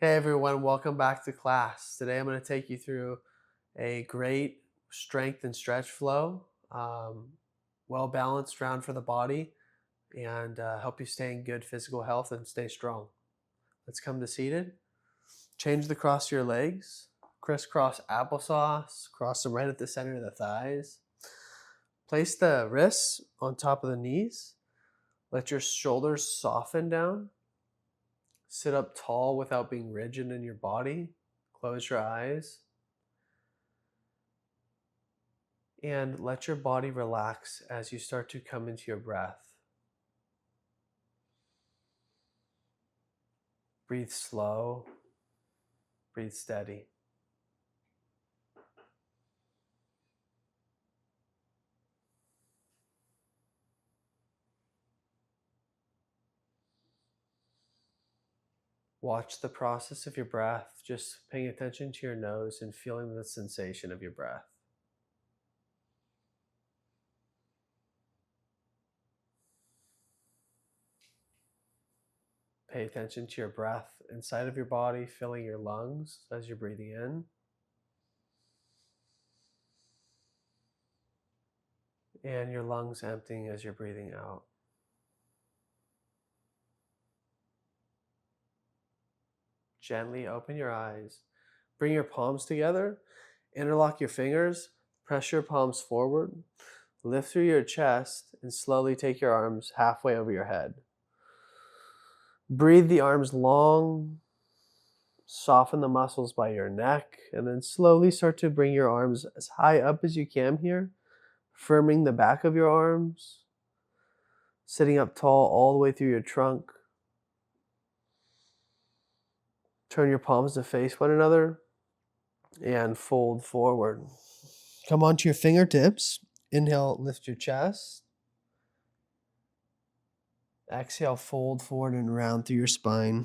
Hey everyone, welcome back to class. Today I'm going to take you through a great strength and stretch flow, well balanced round for the body, and help you stay in good physical health and stay strong. Let's come to seated. Change the cross of your legs, crisscross applesauce, cross them right at the center of the thighs. Place the wrists on top of the knees. Let your shoulders soften down. Sit up tall without being rigid in your body. Close your eyes. And let your body relax as you start to come into your breath. Breathe slow. Breathe steady. Watch the process of your breath, just paying attention to your nose and feeling the sensation of your breath. Pay attention to your breath inside of your body, filling your lungs as you're breathing in. And your lungs emptying as you're breathing out. Gently open your eyes. Bring your palms together. Interlock your fingers. Press your palms forward. Lift through your chest and slowly take your arms halfway over your head. Breathe the arms long. Soften the muscles by your neck, and then slowly start to bring your arms as high up as you can here, firming the back of your arms, sitting up tall all the way through your trunk. Turn your palms to face one another and fold forward. Come onto your fingertips. Inhale, lift your chest. Exhale, fold forward and round through your spine.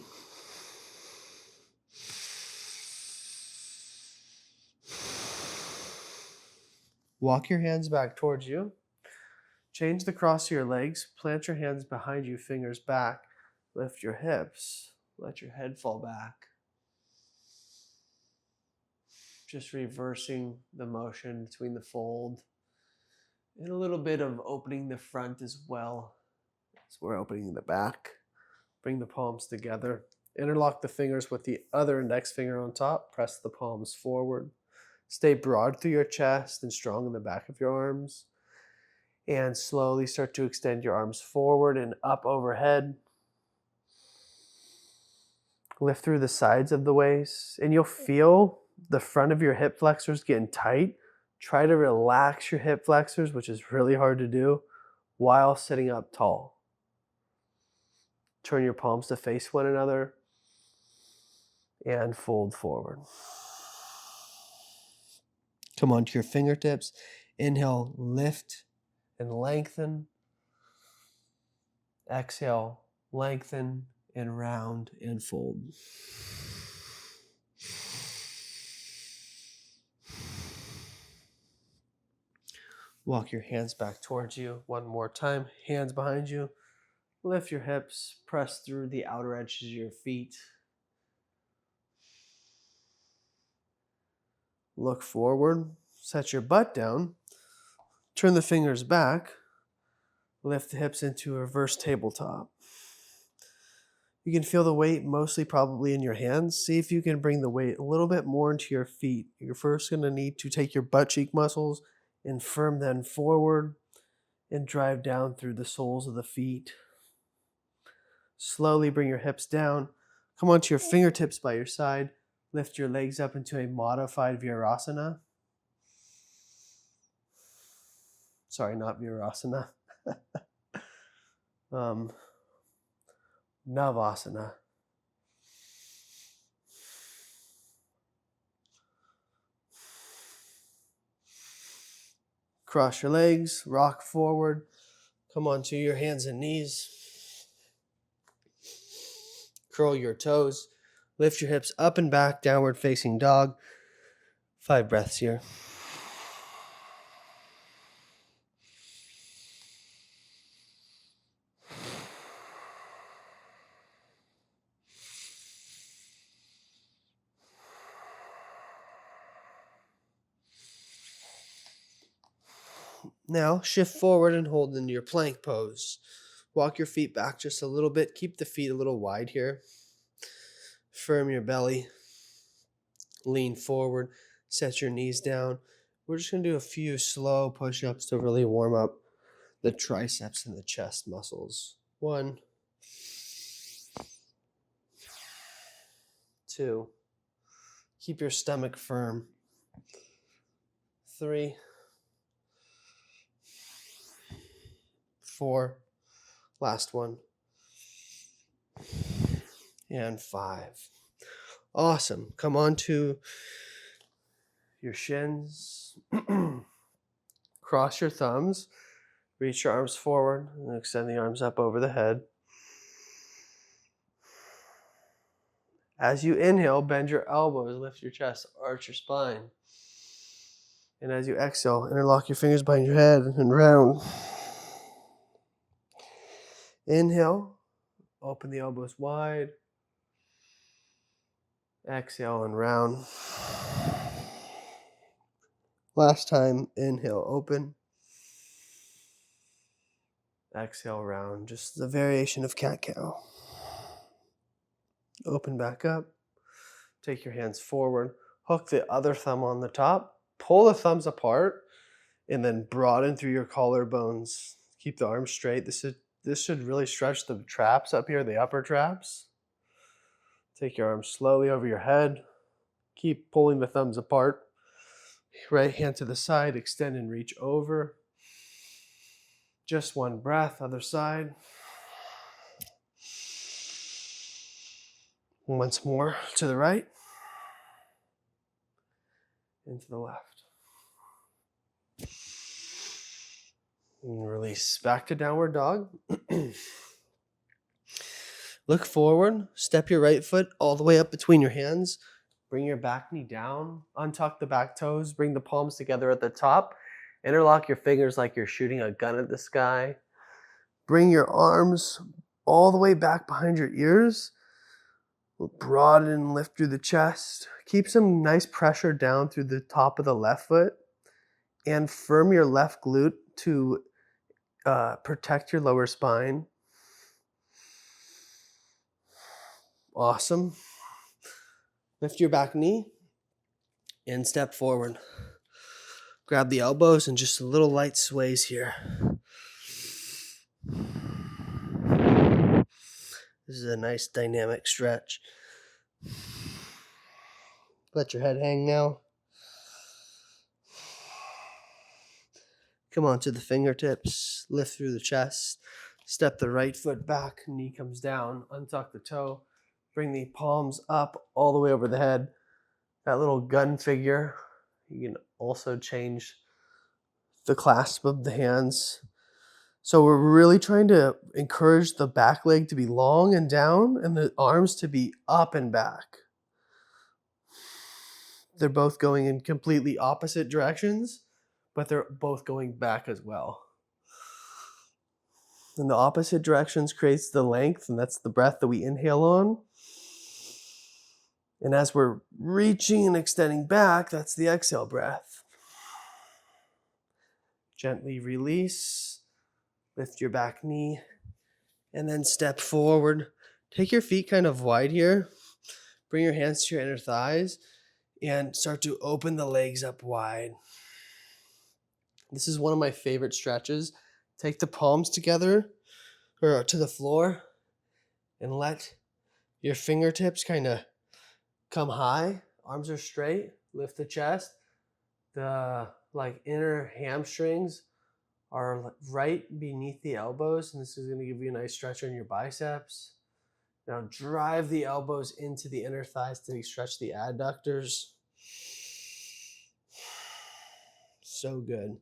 Walk your hands back towards you. Change the cross of your legs. Plant your hands behind you, fingers back. Lift your hips. Let your head fall back. Just reversing the motion between the fold. And a little bit of opening the front as well. So we're opening the back. Bring the palms together. Interlock the fingers with the other index finger on top. Press the palms forward. Stay broad through your chest and strong in the back of your arms. And slowly start to extend your arms forward and up overhead. Lift through the sides of the waist. And you'll feel the front of your hip flexors getting tight. Try to relax your hip flexors, which is really hard to do, while sitting up tall. Turn your palms to face one another and fold forward. Come onto your fingertips. Inhale, lift and lengthen. Exhale, lengthen and round and fold. Walk your hands back towards you one more time. Hands behind you. Lift your hips. Press through the outer edges of your feet. Look forward. Set your butt down. Turn the fingers back. Lift the hips into a reverse tabletop. You can feel the weight mostly probably in your hands. See if you can bring the weight a little bit more into your feet. You're first going to need to take your butt cheek muscles and firm them forward and drive down through the soles of the feet. Slowly bring your hips down. Come onto your fingertips by your side. Lift your legs up into a modified Virasana. Sorry, not Virasana. Navasana. Cross your legs, rock forward. Come onto your hands and knees. Curl your toes. Lift your hips up and back, downward facing dog. 5 breaths here. Now shift forward and hold into your plank pose. Walk your feet back just a little bit. Keep the feet a little wide here. Firm your belly. Lean forward. Set your knees down. We're just going to do a few slow push-ups to really warm up the triceps and the chest muscles. 1, 2. Keep your stomach firm. 3, 4. Last one. And 5. Awesome. Come on to your shins. Cross your thumbs. Reach your arms forward and extend the arms up over the head. As you inhale, bend your elbows, lift your chest, arch your spine. And as you exhale, interlock your fingers behind your head and round. Inhale, open the elbows wide. Exhale and round. Last time, inhale, open. Exhale, round. Just the variation of cat-cow. Open back up. Take your hands forward. Hook the other thumb on the top. Pull the thumbs apart. And then broaden through your collarbones. Keep the arms straight. This should really stretch the traps up here, the upper traps. Take your arms slowly over your head. Keep pulling the thumbs apart. Right hand to the side, extend and reach over. Just one breath, other side. Once more to the right and to the left. And release back to downward dog. Look forward, step your right foot all the way up between your hands. Bring your back knee down, untuck the back toes, bring the palms together at the top. Interlock your fingers like you're shooting a gun at the sky. Bring your arms all the way back behind your ears. Broaden and lift through the chest. Keep some nice pressure down through the top of the left foot. And firm your left glute to protect your lower spine. Awesome. Lift your back knee and step forward. Grab the elbows and just a little light sways here. This is a nice dynamic stretch. Let your head hang now. Come on to the fingertips. Lift through the chest. Step the right foot back. Knee comes down. Untuck the toe. Bring the palms up all the way over the head. That little gun figure. You can also change the clasp of the hands. So we're really trying to encourage the back leg to be long and down and the arms to be up and back. They're both going in completely opposite directions, but they're both going back as well. And the opposite directions creates the length, and that's the breath that we inhale on. And as we're reaching and extending back, that's the exhale breath. Gently release, lift your back knee, and then step forward. Take your feet kind of wide here. Bring your hands to your inner thighs and start to open the legs up wide. This is one of my favorite stretches. Take the palms together or to the floor and let your fingertips kind of come high. Arms are straight. Lift the chest. The inner hamstrings are right beneath the elbows, and this is going to give you a nice stretch on your biceps. Now drive the elbows into the inner thighs to stretch the adductors. So good.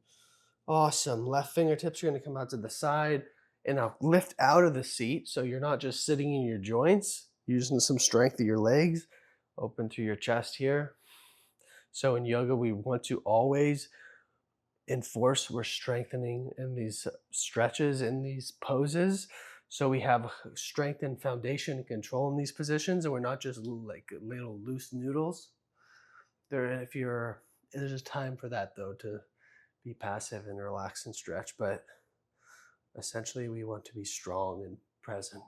Awesome. Left fingertips are going to come out to the side and now lift out of the seat so you're not just sitting in your joints, using some strength of your legs. Open through your chest here. So in yoga, we want to always enforce we're strengthening in these stretches, in these poses. So we have strength and foundation and control in these positions, and we're not just like little loose noodles. There's just time for that though, to be passive and relax and stretch, but essentially we want to be strong and present.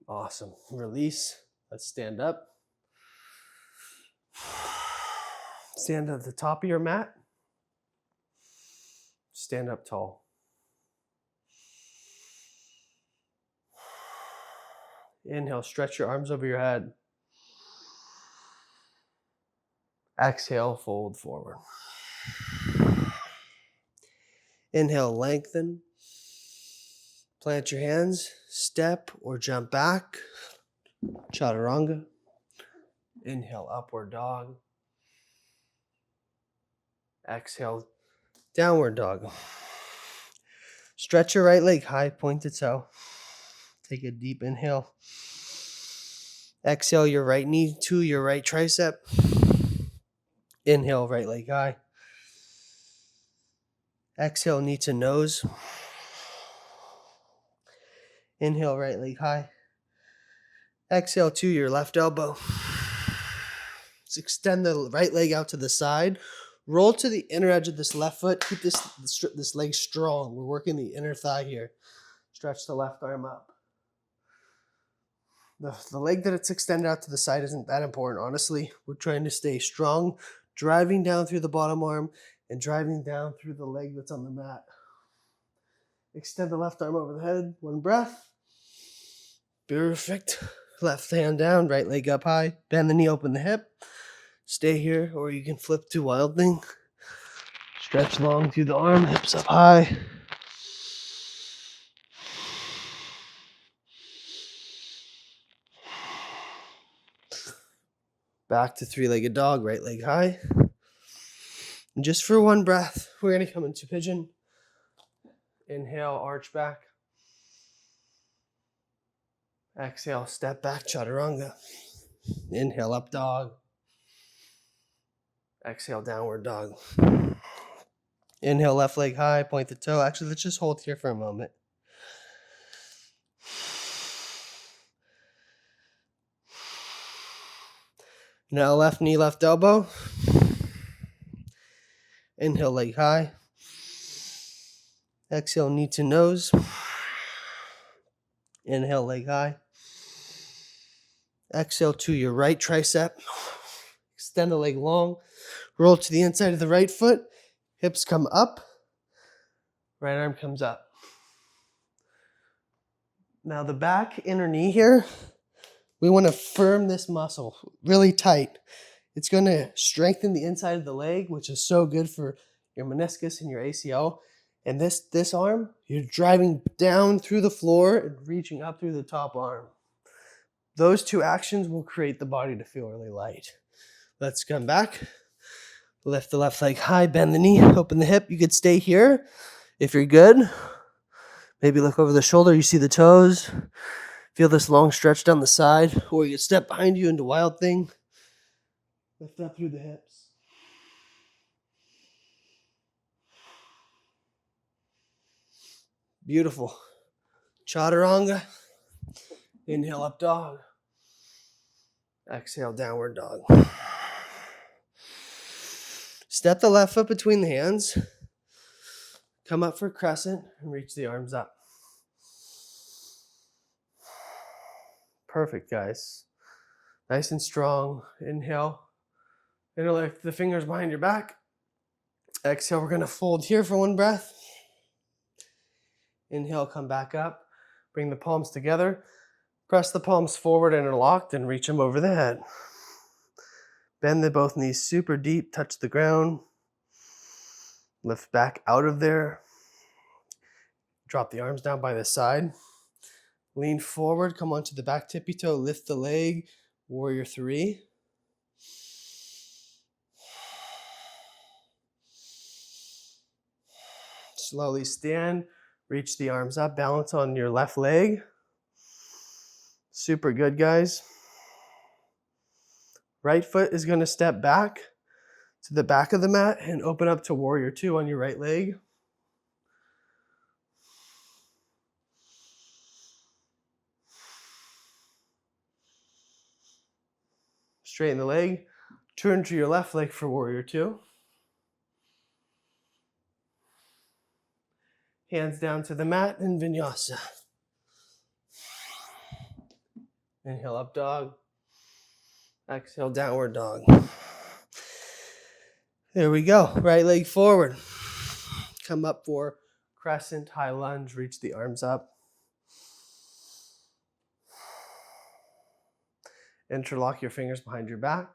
Awesome. Release. Let's stand up. Stand at the top of your mat. Stand up tall. Inhale, stretch your arms over your head. Exhale, fold forward. Inhale, lengthen. Plant your hands, step or jump back. Chaturanga. Inhale, upward dog. Exhale, downward dog. Stretch your right leg high, point to toe. Take a deep inhale. Exhale your right knee to your right tricep. Inhale, right leg high. Exhale, knee to nose. Inhale, right leg high. Exhale to your left elbow. Let's extend the right leg out to the side. Roll to the inner edge of this left foot. Keep this leg strong. We're working the inner thigh here. Stretch the left arm up. The leg that it's extended out to the side isn't that important, honestly. We're trying to stay strong, driving down through the bottom arm and driving down through the leg that's on the mat. Extend the left arm over the head. One breath. Perfect. Left hand down, right leg up high. Bend the knee, open the hip. Stay here, or you can flip to Wild Thing. Stretch long through the arm, hips up high. Back to three-legged dog, right leg high. And just for one breath, we're going to come into pigeon. Inhale, arch back. Exhale, step back, chaturanga. Inhale, up dog. Exhale, downward dog. Inhale, left leg high, point the toe. Actually, let's just hold here for a moment. Now left knee, left elbow. Inhale, leg high. Exhale, knee to nose. Inhale, leg high. Exhale to your right tricep. Extend the leg long. Roll to the inside of the right foot. Hips come up. Right arm comes up. Now the back inner knee here, we want to firm this muscle really tight. It's going to strengthen the inside of the leg, which is so good for your meniscus and your ACL. And this arm, you're driving down through the floor and reaching up through the top arm. Those two actions will create the body to feel really light. Let's come back. Lift the left leg high, bend the knee, open the hip. You could stay here if you're good. Maybe look over the shoulder, you see the toes. Feel this long stretch down the side. Or you could step behind you into Wild Thing. Lift up through the hips. Beautiful. Chaturanga. Inhale, up dog. Exhale, downward dog. Step the left foot between the hands. Come up for crescent and reach the arms up. Perfect, guys. Nice and strong. Inhale. Interlace the fingers behind your back. Exhale, we're going to fold here for one breath. Inhale, come back up. Bring the palms together. Press the palms forward, interlocked, and reach them over the head. Bend the both knees super deep, touch the ground. Lift back out of there. Drop the arms down by the side. Lean forward, come onto the back tippy toe, lift the leg, warrior three. Slowly stand, reach the arms up, balance on your left leg. Super good, guys. Right foot is going to step back to the back of the mat and open up to warrior two on your right leg. Straighten the leg, turn to your left leg for warrior two. Hands down to the mat in vinyasa. Inhale, up dog. Exhale, downward dog. There we go. Right leg forward. Come up for crescent high lunge. Reach the arms up. Interlock your fingers behind your back.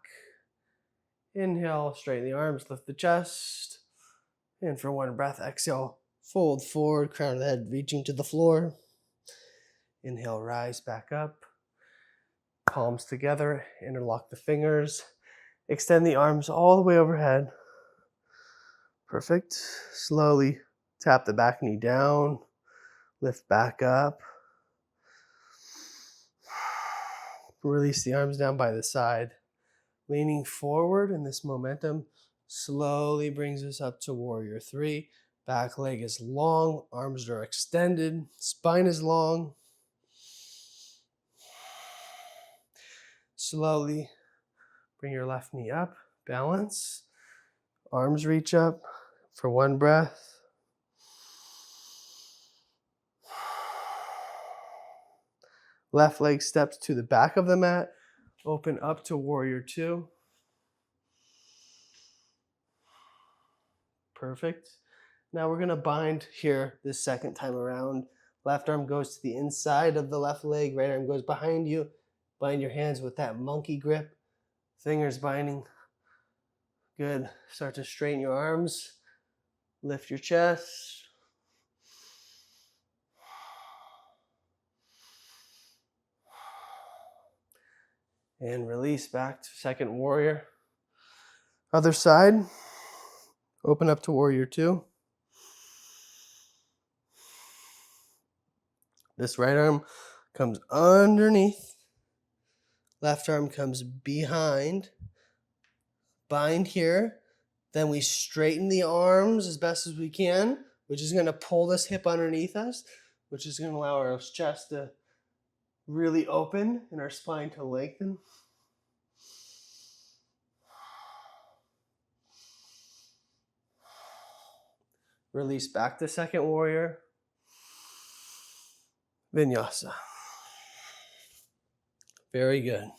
Inhale, straighten the arms, lift the chest. And for one breath, exhale, fold forward, crown of the head reaching to the floor. Inhale, rise back up. Palms together, interlock the fingers. Extend the arms all the way overhead. Perfect. Slowly tap the back knee down. Lift back up. Release the arms down by the side. Leaning forward, and this momentum slowly brings us up to warrior three. Back leg is long, arms are extended, spine is long. Slowly bring your left knee up, balance. Arms reach up for one breath. Left leg steps to the back of the mat. Open up to warrior two. Perfect. Now we're going to bind here this second time around. Left arm goes to the inside of the left leg. Right arm goes behind you. Bind your hands with that monkey grip. Fingers binding. Good. Start to straighten your arms. Lift your chest. And release back to second warrior. Other side. Open up to warrior two. This right arm comes underneath. Left arm comes behind. Bind here. Then we straighten the arms as best as we can, which is going to pull this hip underneath us, which is going to allow our chest to really open and our spine to lengthen. Release back to second warrior. Vinyasa. Very good.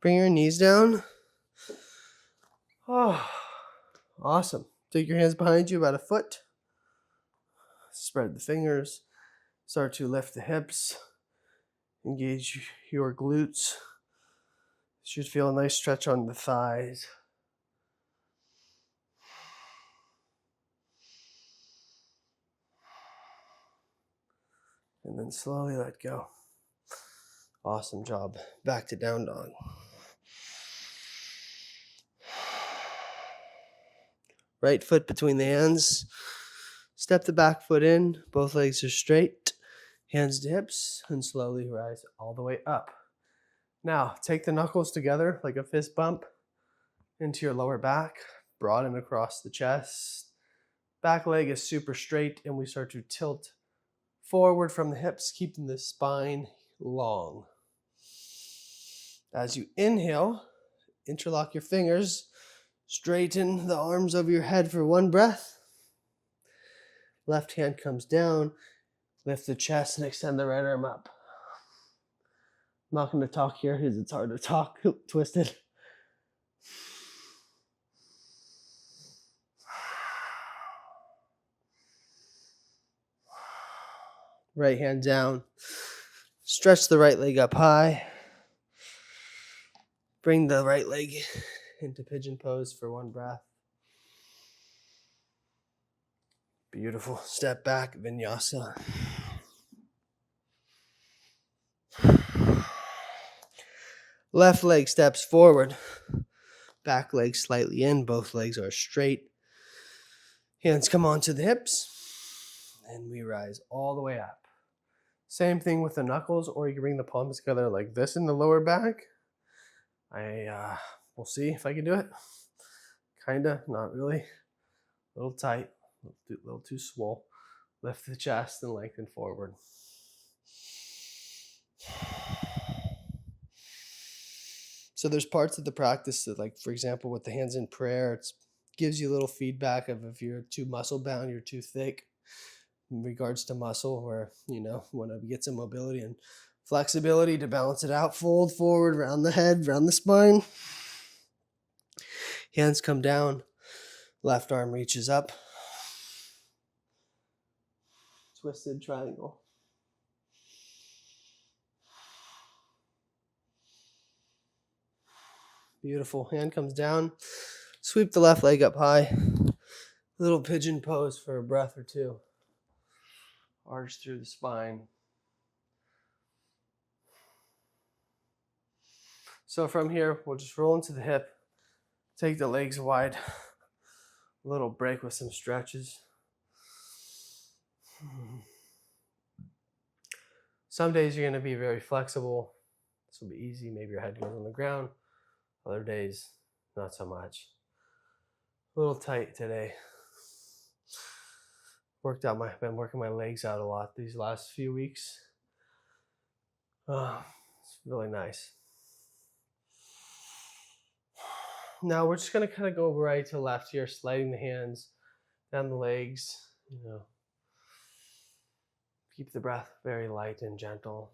Bring your knees down. Oh, awesome. Take your hands behind you about a foot. Spread the fingers. Start to lift the hips. Engage your glutes. Should feel a nice stretch on the thighs. And then slowly let go. Awesome job. Back to down dog. Right foot between the hands. Step the back foot in. Both legs are straight. Hands to hips. And slowly rise all the way up. Now, take the knuckles together like a fist bump into your lower back. Broaden across the chest. Back leg is super straight. And we start to tilt forward from the hips, keeping the spine long. As you inhale, interlock your fingers. Straighten the arms over your head for one breath. Left hand comes down. Lift the chest and extend the right arm up. I'm not going to talk here because it's hard to talk twisted. Right hand down. Stretch the right leg up high. Bring the right leg into pigeon pose for one breath. Beautiful. Step back, vinyasa. Left leg steps forward. Back leg slightly in. Both legs are straight. Hands come onto the hips. And we rise all the way up. Same thing with the knuckles, or you can bring the palms together like this in the lower back. We'll see if I can do it. Kinda, not really. A little tight, a little too swole. Lift the chest and lengthen forward. So there's parts of the practice that, like, for example, with the hands in prayer, it gives you a little feedback of if you're too muscle bound, you're too thick in regards to muscle, where, want to get some mobility and flexibility to balance it out. Fold forward, round the head, round the spine. Hands come down. Left arm reaches up. Twisted triangle. Beautiful. Hand comes down. Sweep the left leg up high. Little pigeon pose for a breath or two. Arch through the spine. So from here, we'll just roll into the hip. Take the legs wide. A little break with some stretches. Some days you're going to be very flexible. This will be easy. Maybe your head goes on the ground. Other days, not so much. A little tight today. Been working my legs out a lot these last few weeks. It's really nice. Now we're just going to kind of go right to left here, sliding the hands down the legs. Keep the breath very light and gentle.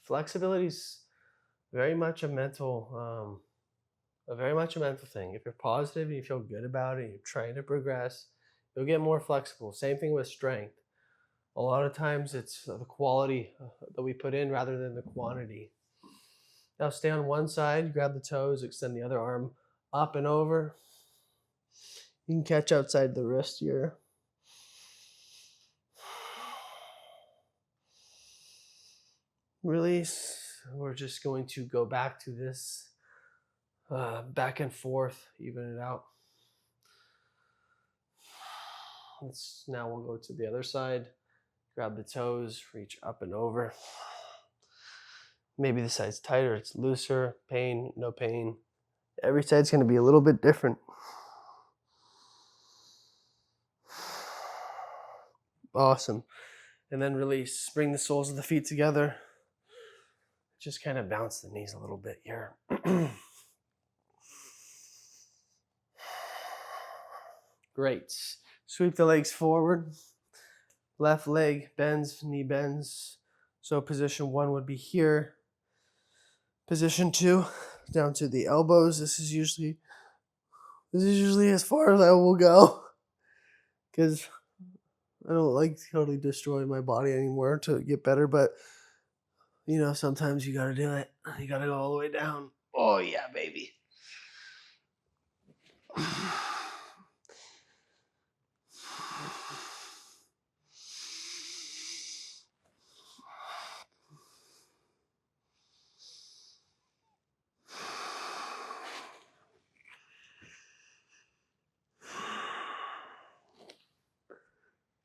Flexibility is very much a mental thing. If you're positive and you feel good about it, you're trying to progress, you'll get more flexible. Same thing with strength. A lot of times it's the quality that we put in rather than the quantity. Now stay on one side, grab the toes, extend the other arm up and over. You can catch outside the wrist here. Release. We're just going to go back to this back and forth, even it out. Now we'll go to the other side. Grab the toes, reach up and over. Maybe the side's tighter, it's looser, pain, no pain. Every side's going to be a little bit different. Awesome. And then release. Bring the soles of the feet together. Just kind of bounce the knees a little bit here. Great. Sweep the legs forward. Left leg bends, knee bends. So position 1 would be here. Position 2, down to the elbows. This is usually as far as I will go, because I don't like to totally destroy my body anymore to get better. But sometimes you gotta do it. You gotta go all the way down. Oh yeah, baby.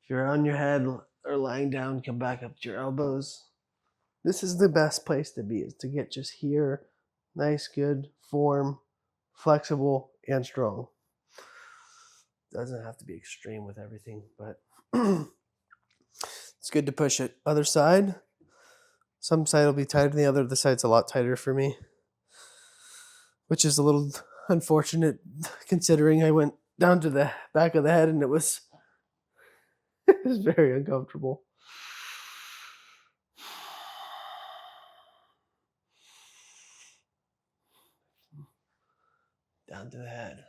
If you're on your head or lying down, come back up to your elbows. This is the best place to be, is to get just here. Nice, good form, flexible, and strong. Doesn't have to be extreme with everything, but it's good to push it. Other side. Some side will be tighter than the other. The side's a lot tighter for me, which is a little unfortunate considering I went down to the back of the head and it was very uncomfortable. Down to the head.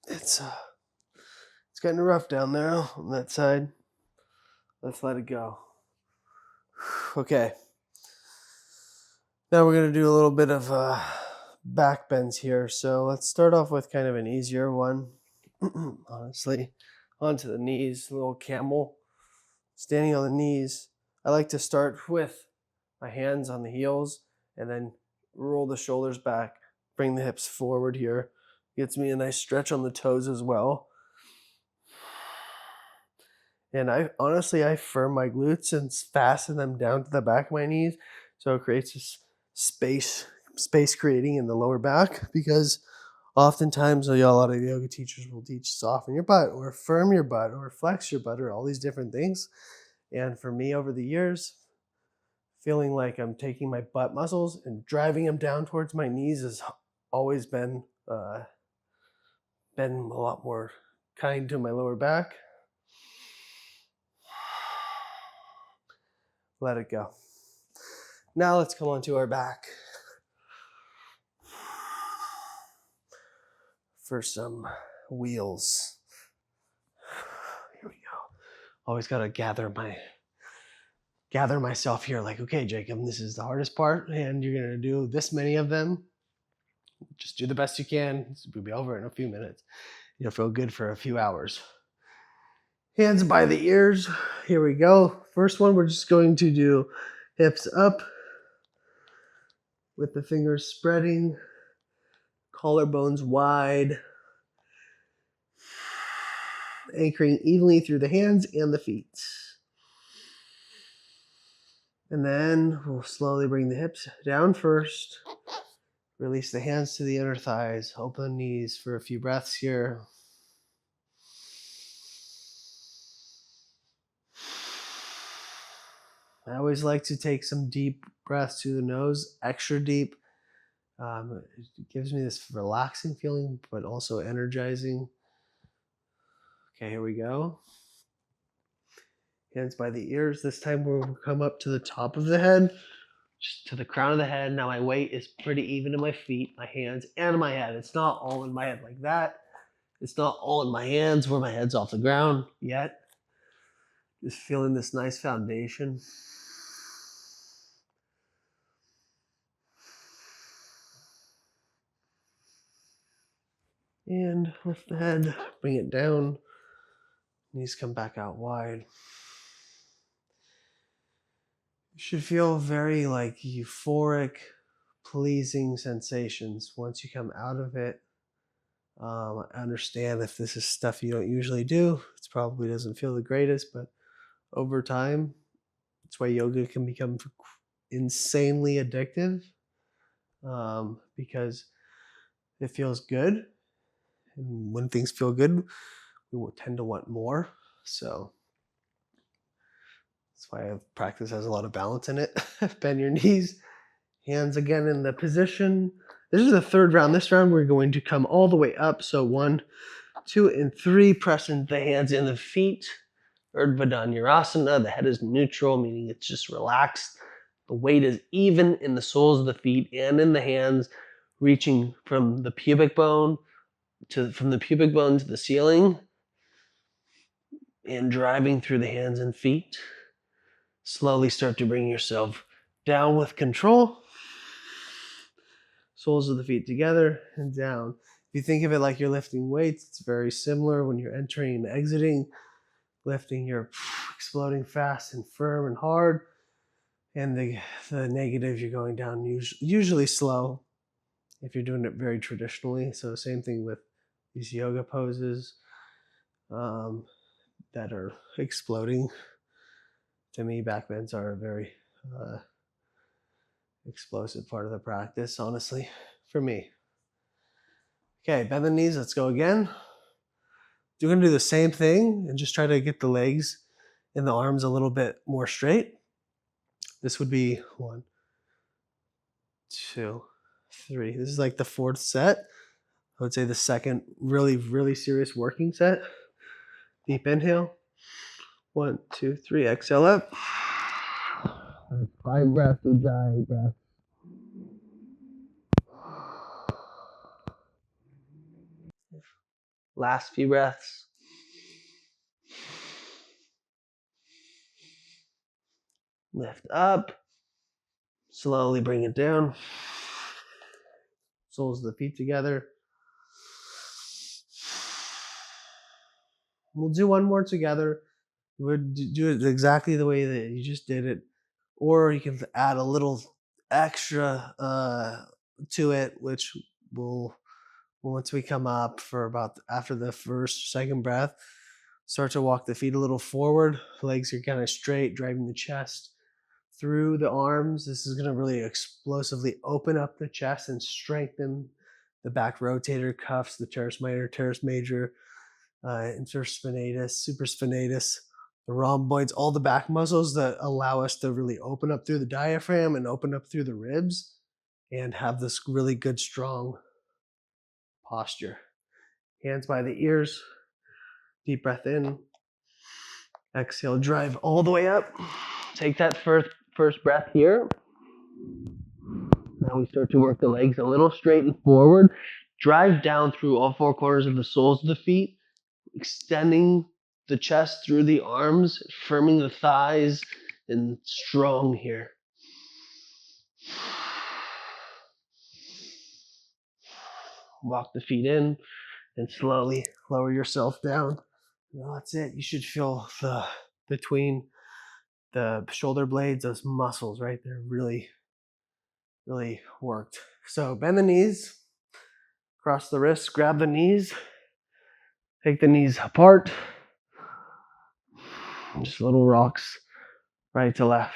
It's getting rough down there on that side. Let's let it go. Okay. Now we're going to do a little bit of back bends here. So let's start off with kind of an easier one. Honestly, onto the knees, a little camel. Standing on the knees. I like to start with my hands on the heels and then roll the shoulders back. Bring the hips forward here. Gets me a nice stretch on the toes as well. And I firm my glutes and fasten them down to the back of my knees, so it creates this space creating in the lower back, because oftentimes a lot of yoga teachers will teach soften your butt or firm your butt or flex your butt or all these different things. And for me, over the years, feeling like I'm taking my butt muscles and driving them down towards my knees has always been a lot more kind to my lower back. Let it go. Now let's come onto our back for some wheels. Here we go. Always got to gather myself here, like, okay, Jacob, this is the hardest part and you're going to do this many of them. Just do the best you can. We'll be over in a few minutes. You'll feel good for a few hours. Hands by the ears. Here we go. First one, we're just going to do hips up with the fingers spreading, collarbones wide, anchoring evenly through the hands and the feet. And then we'll slowly bring the hips down first. Release the hands to the inner thighs. Open the knees for a few breaths here. I always like to take some deep breaths through the nose, extra deep. It gives me this relaxing feeling, but also energizing. Okay, here we go. Hands by the ears. This time we'll come up to the top of the head, just to the crown of the head. Now my weight is pretty even in my feet, my hands, and my head. It's not all in my head like that. It's not all in my hands where my head's off the ground yet. Just feeling this nice foundation. And lift the head, bring it down. Knees come back out wide. You should feel very like euphoric, pleasing sensations once you come out of it. I understand if this is stuff you don't usually do, it probably doesn't feel the greatest, but over time, that's why yoga can become insanely addictive, because it feels good. And when things feel good, we will tend to want more. So that's why practice has a lot of balance in it. Bend your knees, hands again in the position. This is the third round. This round we're going to come all the way up. So 1, 2, and 3, pressing the hands in the feet. Urdhva Dhanurasana. The head is neutral, meaning it's just relaxed. The weight is even in the soles of the feet and in the hands, reaching from the pubic bone to the ceiling and driving through the hands and feet. Slowly start to bring yourself down with control. Soles of the feet together and down. If you think of it like you're lifting weights, it's very similar when you're entering and exiting. Lifting, you're exploding fast and firm and hard. And the negative, you're going down usually slow if you're doing it very traditionally. So same thing with these yoga poses that are exploding. To me, back bends are a very explosive part of the practice, honestly, for me. Okay, bend the knees. Let's go again. You're going to do the same thing and just try to get the legs and the arms a little bit more straight. This would be 1, 2, 3. This is like the 4th set. I would say the second really, really serious working set. Deep inhale. 1, 2, 3. Exhale up. 5 breaths, Ujjayi breath. Last few breaths. Lift up. Slowly bring it down. Soles of the feet together. We'll do one more together. We'll do it exactly the way that you just did it. Or you can add a little extra to it, which will, once we come up for about after the first, second breath, Start to walk the feet a little forward. Legs are kind of straight, driving the chest through the arms. This is going to really explosively open up the chest and strengthen the back rotator cuffs, the teres minor, teres major, interspinatus, supraspinatus, the rhomboids, all the back muscles that allow us to really open up through the diaphragm and open up through the ribs and have this really good, strong posture. Hands by the ears. Deep breath in. Exhale, drive all the way up. Take that first breath here. Now we start to work the legs a little straight and forward. Drive down through all four corners of the soles of the feet, extending the chest through the arms, firming the thighs, and strong here. Walk the feet in and slowly lower yourself down. Well, that's it. You should feel between the shoulder blades, those muscles right there really, really worked. So bend the knees, cross the wrists, grab the knees, take the knees apart. Just little rocks right to left.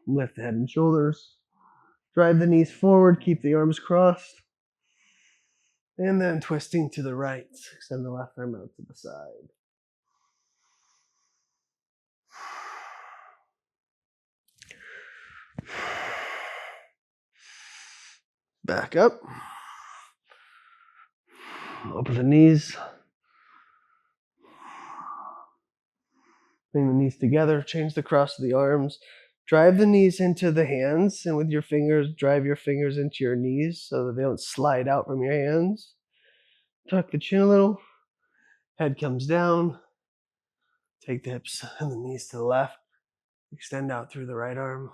Lift the head and shoulders. Drive the knees forward, keep the arms crossed. And then twisting to the right. Extend the left arm out to the side. Back up. Open the knees. Bring the knees together. Change the cross of the arms. Drive the knees into the hands, and with your fingers, drive your fingers into your knees so that they don't slide out from your hands. Tuck the chin a little. Head comes down. Take the hips and the knees to the left. Extend out through the right arm.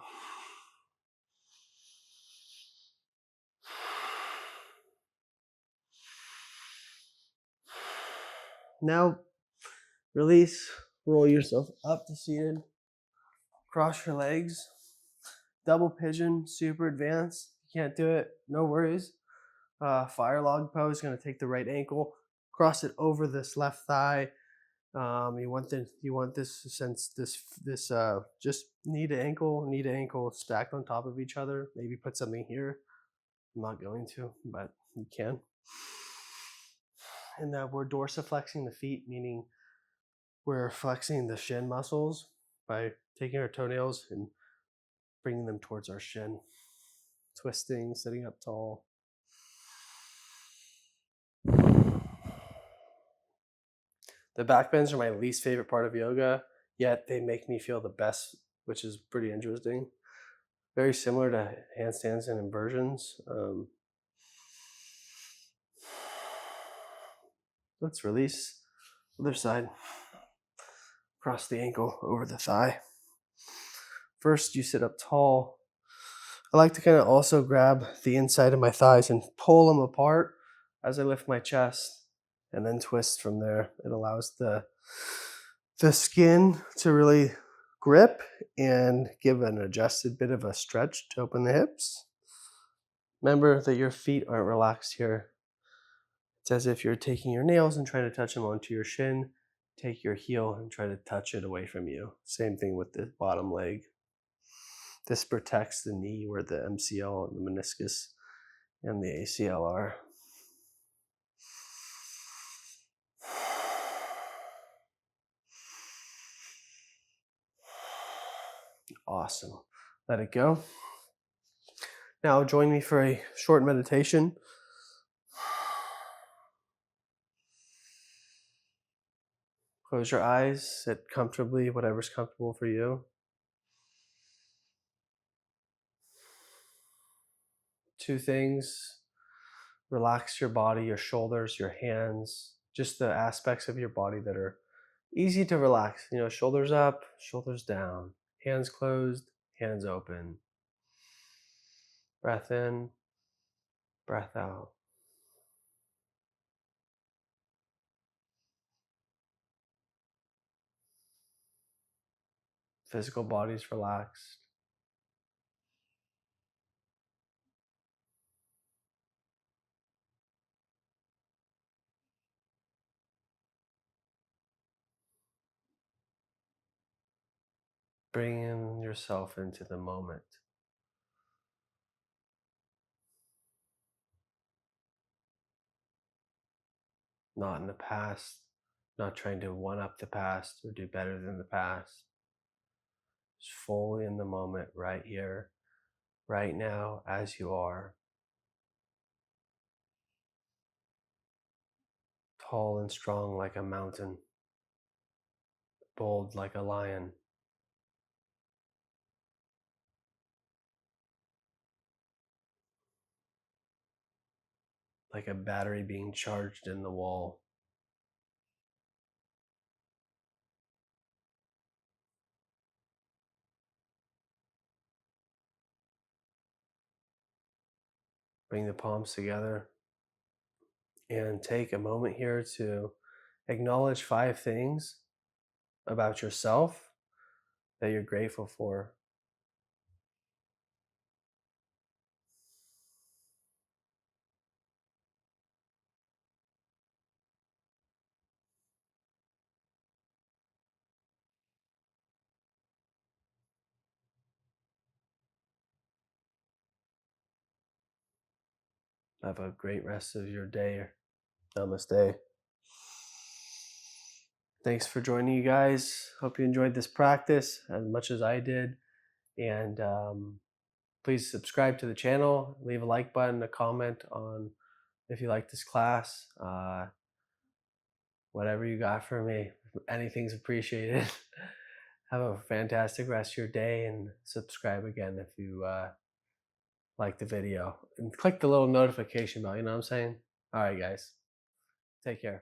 Now, release. Roll yourself up to seated. Cross your legs. Double pigeon, super advanced. You can't do it, no worries. Fire log pose, going to take the right ankle, cross it over this left thigh. You want this since this just knee to ankle stacked on top of each other. Maybe put something here. I'm not going to, but you can. And we're dorsiflexing the feet, meaning we're flexing the shin muscles by taking our toenails and bringing them towards our shin. Twisting, sitting up tall. The back bends are my least favorite part of yoga, yet they make me feel the best, which is pretty interesting. Very similar to handstands and inversions. Let's release. Other side. Cross the ankle over the thigh. First, you sit up tall. I like to kind of also grab the inside of my thighs and pull them apart as I lift my chest, and then twist from there. It allows the skin to really grip and give an adjusted bit of a stretch to open the hips. Remember that your feet aren't relaxed here. It's as if you're taking your nails and trying to touch them onto your shin. Take your heel and try to touch it away from you. Same thing with the bottom leg. This protects the knee where the MCL and the meniscus and the ACL are. Awesome. Let it go. Now join me for a short meditation. Close your eyes, sit comfortably, whatever's comfortable for you. Two things. Relax your body, your shoulders, your hands, just the aspects of your body that are easy to relax. Shoulders up, shoulders down, hands closed, hands open. Breath in, breath out. Physical body's relaxed. bringing yourself into the moment. Not in the past, not trying to one up the past or do better than the past. Just fully in the moment, right here, right now, as you are. Tall and strong like a mountain, bold like a lion. Like a battery being charged in the wall. Bring the palms together and take a moment here to acknowledge 5 things about yourself that you're grateful for. Have a great rest of your day. Namaste. Thanks for joining, you guys. Hope you enjoyed this practice as much as I did. And please subscribe to the channel, leave a like button, a comment on if you like this class. Whatever you got for me, anything's appreciated. Have a fantastic rest of your day, and subscribe again if you like the video. And click the little notification bell, you know what I'm saying? All right, guys. Take care.